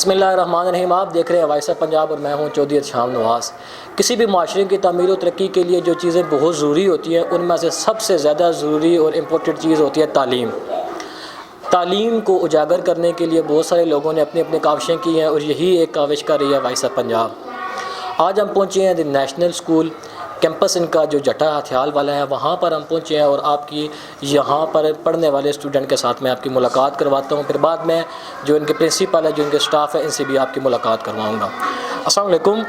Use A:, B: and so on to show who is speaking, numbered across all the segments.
A: बिस्मिल्लाहिर्रहमानिर्रहीम। आप देख रहे हैं वॉइस ऑफ पंजाब और मैं हूं चौधरी शाम नवाज़। किसी भी माशरे की तामीर और तरक्की के लिए जो चीज़ें बहुत ज़रूरी होती हैं उनमें से सबसे ज़्यादा ज़रूरी और इम्पोर्टेंट चीज़ होती है तालीम। तालीम को उजागर करने के लिए बहुत सारे लोगों ने अपनी अपनी काविशें की हैं और यही एक काविश कर रही है वॉइस ऑफ पंजाब। आज हम पहुँचे हैं द नेशनल स्कूल कैंपस, इनका जो जटा हथियाल वाला है वहाँ पर हम पहुँचे हैं और आपकी यहाँ पर पढ़ने वाले स्टूडेंट के साथ मैं आपकी मुलाकात करवाता हूँ। फिर बाद में जो इनके प्रिंसिपल है, जो इनके स्टाफ है, इनसे भी आपकी मुलाकात करवाऊँगा। अस्सलाम वालेकुम।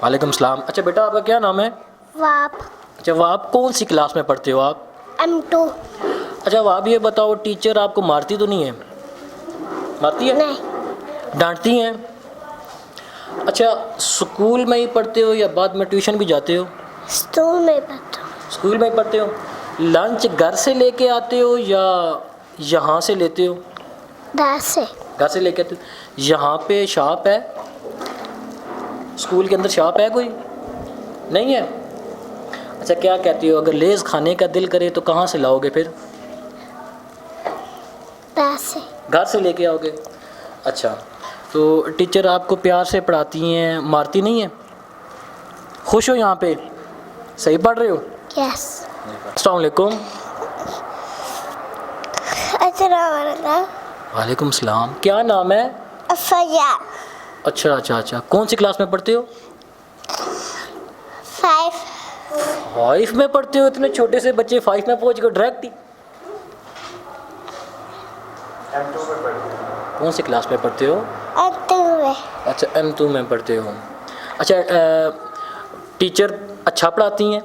A: वालेकुम सलाम। अच्छा बेटा, आपका क्या नाम है?
B: वाप।
A: अच्छा वाप, कौन सी क्लास में पढ़ते हो आप?
B: M2।
A: अच्छा वाप, ये बताओ टीचर आपको मारती तो नहीं है? मारती है?
B: नहीं।
A: डांटती हैं? अच्छा, स्कूल में ही पढ़ते हो या बाद में ट्यूशन भी जाते हो?
B: स्कूल में पढ़ता हूँ।
A: स्कूल में ही पढ़ते हो। लंच घर से लेके आते हो या यहाँ से लेते हो?
B: घर से।
A: घर से लेके आते हो। यहाँ पे शॉप है? स्कूल के अंदर शॉप है कोई? नहीं है। अच्छा, क्या कहती हो, अगर लेज़ खाने का दिल करे तो कहाँ से लाओगे फिर?
B: घर से।
A: घर से लेके आओगे। अच्छा, तो टीचर आपको प्यार से पढ़ाती हैं, मारती नहीं है? खुश हो यहाँ पे? सही पढ़ रहे हो?
B: यस।
A: अस्सलाम वालेकुम। वालेकुम सलाम। क्या नाम है?
B: फया।
A: अच्छा, कौन सी क्लास में पढ़ते हो?
B: 5।
A: 5 में पढ़ते हो? इतने छोटे से बच्चे 5 में पहुँच गए डायरेक्ट ही। M2 में पढ़ते हो? कौन सी क्लास में पढ़ते हो?
B: M2 में।
A: अच्छा, M2 में पढ़ते हो। अच्छा, टीचर अच्छा पढ़ाती हैं?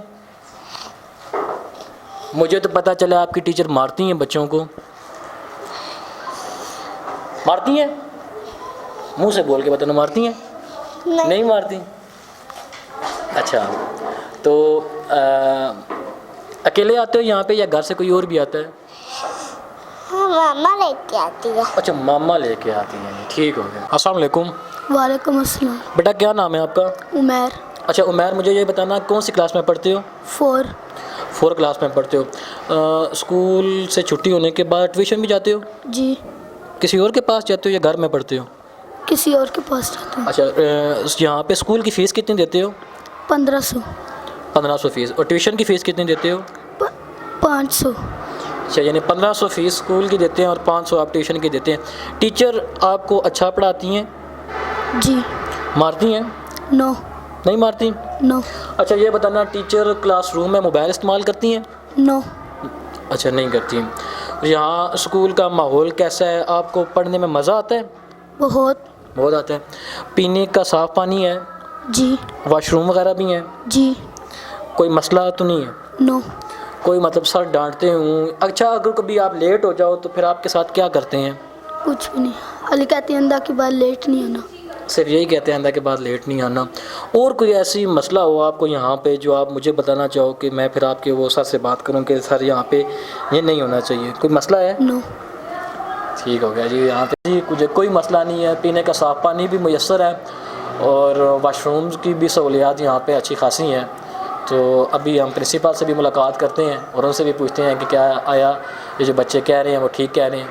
A: मुझे तो पता चला आपकी टीचर मारती हैं बच्चों को। मारती हैं? मुंह से बोल के बताना, मारती हैं? नहीं मारती। अच्छा, तो अकेले आते हो यहाँ पे या घर से कोई और भी आता है?
B: मामा लेके आती है।
A: अच्छा, मामा लेके आती हैं। ठीक हो गया। अस्सलाम वालेकुम।
B: वालेकुम अस्सलाम।
A: बेटा, क्या नाम है आपका?
B: उमर।
A: अच्छा उमर, मुझे ये बताना कौन सी क्लास में पढ़ते हो? 4 क्लास में पढ़ते हो। स्कूल से छुट्टी होने के बाद ट्यूशन भी जाते हो?
B: जी।
A: किसी और के पास जाते हो या घर में पढ़ते हो?
B: किसी और के पास जाता हूँ।
A: अच्छा, यहाँ पे स्कूल की फ़ीस कितनी देते हो?
B: 1500।
A: 1500 फ़ीस। और ट्यूशन की फ़ीस कितनी देते हो?
B: 500।
A: अच्छा, यानी 1500 फ़ीस स्कूल की देते हैं और 500 आप ट्यूशन की देते हैं। टीचर आपको अच्छा पढ़ाती हैं?
B: जी।
A: मारती हैं?
B: नो।
A: नहीं मारती?
B: नो।
A: अच्छा, ये बताना टीचर क्लासरूम में मोबाइल इस्तेमाल करती हैं?
B: नो।
A: अच्छा, नहीं करती। यहाँ स्कूल का माहौल कैसा है? आपको पढ़ने में मज़ा आता है? बहुत आता है। पीने का साफ़ पानी है?
B: जी।
A: वॉशरूम वगैरह भी हैं?
B: जी।
A: कोई मसला तो नहीं है?
B: नो।
A: कोई मतलब सर डांटते हूँ? अच्छा, अगर कभी आप लेट हो जाओ तो फिर आपके साथ क्या करते हैं?
B: कुछ भी नहीं, खाली कहती हैं अंदा के बाद लेट नहीं आना।
A: सिर्फ यही कहते हैं अंदा के बाद लेट नहीं आना। और कोई ऐसी मसला हो आपको यहाँ पे जो आप मुझे बताना चाहो कि मैं फिर आपके वो सर से बात करूँ कि सर यहाँ पे ये नहीं होना चाहिए, कोई मसला है?
B: नो।
A: ठीक हो गया जी। यहाँ पे जी मुझे कोई मसला नहीं है। पीने का साफ़ पानी भी मुयस्सर है और वाशरूम्स की भी सहूलियात यहाँ पे अच्छी खासी हैं। तो अभी हम प्रिंसिपल से भी मुलाकात करते हैं और उनसे भी पूछते हैं कि क्या आया ये जो बच्चे कह रहे हैं वो ठीक कह रहे हैं।